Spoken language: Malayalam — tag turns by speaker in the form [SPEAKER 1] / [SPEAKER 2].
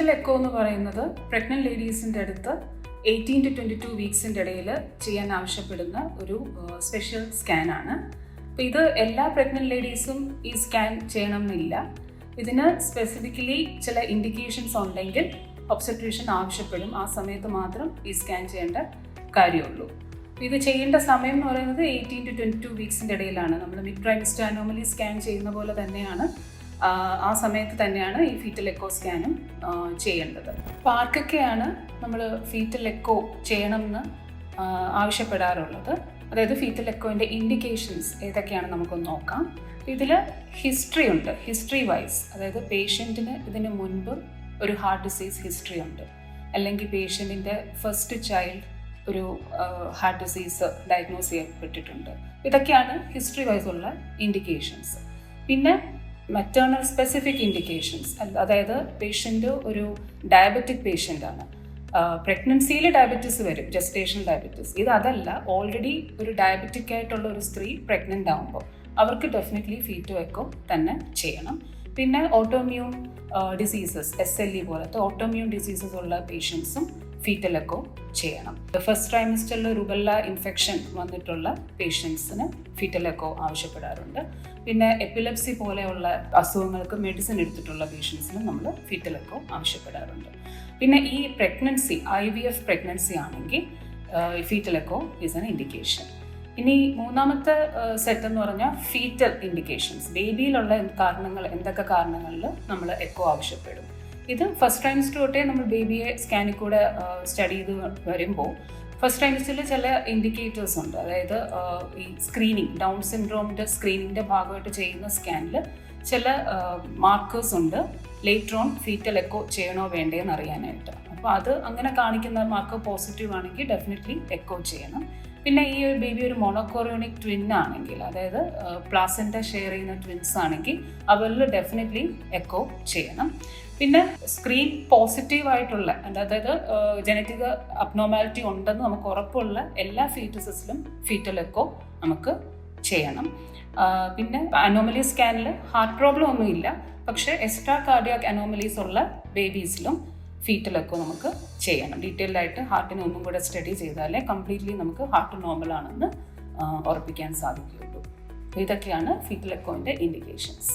[SPEAKER 1] ഫീറ്റൽ എക്കോ എന്ന് പറയുന്നത് പ്രഗ്നന്റ് ലേഡീസിൻ്റെ അടുത്ത് 18 to 22 വീക്സിൻ്റെ ഇടയിൽ ചെയ്യാൻ ആവശ്യപ്പെടുന്ന ഒരു സ്പെഷ്യൽ സ്കാനാണ്. അപ്പോൾ ഇത് എല്ലാ പ്രഗ്നന്റ് ലേഡീസും ഈ സ്കാൻ ചെയ്യണമെന്നില്ല. ഇതിന് സ്പെസിഫിക്കലി ചില ഇൻഡിക്കേഷൻസ് ഉണ്ടെങ്കിൽ ഒബ്സ്റ്റട്രീഷ്യൻ ആവശ്യപ്പെടും. ആ സമയത്ത് മാത്രം ഈ സ്കാൻ ചെയ്യേണ്ട കാര്യമുള്ളൂ. ഇത് ചെയ്യേണ്ട സമയം എന്ന് പറയുന്നത് 18 to 22 വീക്സിൻ്റെ ഇടയിലാണ്. നമ്മൾ മിഡ് ട്രൈമിസ്റ്റർ അനോമലി സ്കാൻ ചെയ്യുന്ന പോലെ തന്നെയാണ് ആ സമയത്ത് തന്നെയാണ് ഈ ഫീറ്റൽ എക്കോ സ്കാനും ചെയ്യേണ്ടത്. അപ്പോൾ ആർക്കൊക്കെയാണ് നമ്മൾ ഫീറ്റൽ എക്കോ ചെയ്യണമെന്ന് ആവശ്യപ്പെടാറുള്ളത്, അതായത് ഫീറ്റൽ എക്കോൻ്റെ ഇൻഡിക്കേഷൻസ് ഏതൊക്കെയാണ് നമുക്കൊന്ന് നോക്കാം. ഇതിൽ ഹിസ്റ്ററി ഉണ്ട്. ഹിസ്റ്ററി വൈസ്, അതായത് പേഷ്യൻറ്റിന് ഇതിന് മുൻപ് ഒരു ഹാർട്ട് ഡിസീസ് ഹിസ്റ്ററി ഉണ്ട്, അല്ലെങ്കിൽ പേഷ്യൻറ്റിൻ്റെ ഫസ്റ്റ് ചൈൽഡ് ഒരു ഹാർട്ട് ഡിസീസ് ഡയഗ്നോസ് ചെയ്യപ്പെട്ടിട്ടുണ്ട്. ഇതൊക്കെയാണ് ഹിസ്റ്ററി വൈസ് ഉള്ള ഇൻഡിക്കേഷൻസ്. പിന്നെ മെറ്റേണൽ സ്പെസിഫിക് ഇൻഡിക്കേഷൻസ്, അതായത് പേഷ്യൻ്റ് ഒരു ഡയബറ്റിക് പേഷ്യൻ്റാണ്. പ്രഗ്നൻസിയിൽ ഡയബറ്റീസ് വരും, ജസ്റ്റേഷണൽ ഡയബറ്റീസ്. ഇതല്ല, ഓൾറെഡി ഒരു ഡയബറ്റിക് ആയിട്ടുള്ള ഒരു സ്ത്രീ പ്രഗ്നൻ്റ് ആകുമ്പോൾ അവർക്ക് ഡെഫിനറ്റ്ലി ഫീറ്റോ എക്കോ തന്നെ ചെയ്യണം. പിന്നെ ഓട്ടോമ്യൂൺ ഡിസീസസ്, SLE പോലത്തെ ഓട്ടോമ്യൂൺ ഡിസീസസ് ഉള്ള പേഷ്യൻസും ഫീറ്റൽ എക്കോ ചെയ്യണം. ഫസ്റ്റ് ട്രൈമിസ്റ്ററിൽ റുബെല്ല ഇൻഫെക്ഷൻ വന്നിട്ടുള്ള പേഷ്യൻസിന് ഫീറ്റൽ എക്കോ ആവശ്യപ്പെടാറുണ്ട്. പിന്നെ എപ്പിലെപ്സി പോലെയുള്ള അസുഖങ്ങൾക്ക് മെഡിസിൻ എടുത്തിട്ടുള്ള പേഷ്യൻസിന് നമ്മൾ ഫീറ്റൽ എക്കോ ആവശ്യപ്പെടാറുണ്ട്. പിന്നെ ഈ പ്രഗ്നൻസി IVF പ്രഗ്നൻസി ആണെങ്കിൽ foetal echo is an indication. ഇനി മൂന്നാമത്തെ സെറ്റ് എന്ന് പറഞ്ഞാൽ ഫീറ്റൽ ഇൻഡിക്കേഷൻസ്. ബേബിയിലുള്ള എന്തൊക്കെ കാരണങ്ങളിൽ നമ്മൾ എക്കോ ആവശ്യപ്പെടും. ഇത് ഫസ്റ്റ് ട്രൈമിസ്റ്റർ തൊട്ടേ നമ്മൾ ബേബിയെ സ്കാനിൽ കൂടെ സ്റ്റഡി ചെയ്ത് വരുമ്പോൾ ഫസ്റ്റ് ട്രൈമിസ്റ്ററിൽ ചില ഇൻഡിക്കേറ്റേഴ്സ് ഉണ്ട്. അതായത് ഈ സ്ക്രീനിങ്, ഡൗൺ സിൻഡ്രോമിൻ്റെ സ്ക്രീനിങ്ങിൻ്റെ ഭാഗമായിട്ട് ചെയ്യുന്ന സ്കാനിൽ ചില മാർക്കേഴ്സ് ഉണ്ട് ലേറ്റർ ഓൺ ഫീറ്റൽ എക്കോ ചെയ്യണോ വേണ്ടേന്ന് അറിയാനായിട്ട്. അപ്പോൾ അത് അങ്ങനെ കാണിക്കുന്ന മാർക്ക് പോസിറ്റീവ് ആണെങ്കിൽ ഡെഫിനറ്റ്ലി എക്കോ ചെയ്യണം. പിന്നെ ഈ ഒരു ബേബി ഒരു മോണോകോറിയോണിക് ട്വിൻ ആണെങ്കിൽ, അതായത് പ്ലാസെൻ്റ ഷെയർ ചെയ്യുന്ന ട്വിൻസ് ആണെങ്കിൽ അവരിൽ ഡെഫിനറ്റ്ലി എക്കോ ചെയ്യണം. പിന്നെ സ്ക്രീൻ പോസിറ്റീവ് ആയിട്ടുള്ള, അതായത് ജനറ്റിക് അബ്നോർമാലിറ്റി ഉണ്ടെന്ന് നമുക്ക് ഉറപ്പുള്ള എല്ലാ ഫീറ്റസസിലും ഫീറ്റൽ എക്കോ നമുക്ക് ചെയ്യണം. പിന്നെ അനോമലി സ്കാനിൽ ഹാർട്ട് പ്രോബ്ലം ഒന്നുമില്ല, പക്ഷേ എക്സ്ട്രാ കാർഡിയാക് അനോമലീസ് ഉള്ള ബേബീസിലും ഫീറ്റൽ എക്കോ നമുക്ക് ചെയ്യണം. ഡീറ്റെയിൽഡ് ആയിട്ട് ഹാർട്ടിനെ ഒന്നും കൂടെ സ്റ്റഡി ചെയ്താലേ കംപ്ലീറ്റ്ലി നമുക്ക് ഹാർട്ട് നോർമൽ ആണെന്ന് ഉറപ്പിക്കാൻ സാധിക്കുകയുള്ളൂ. ഇതൊക്കെയാണ് ഫീറ്റൽ എക്കോൻ്റെ ഇൻഡിക്കേഷൻസ്.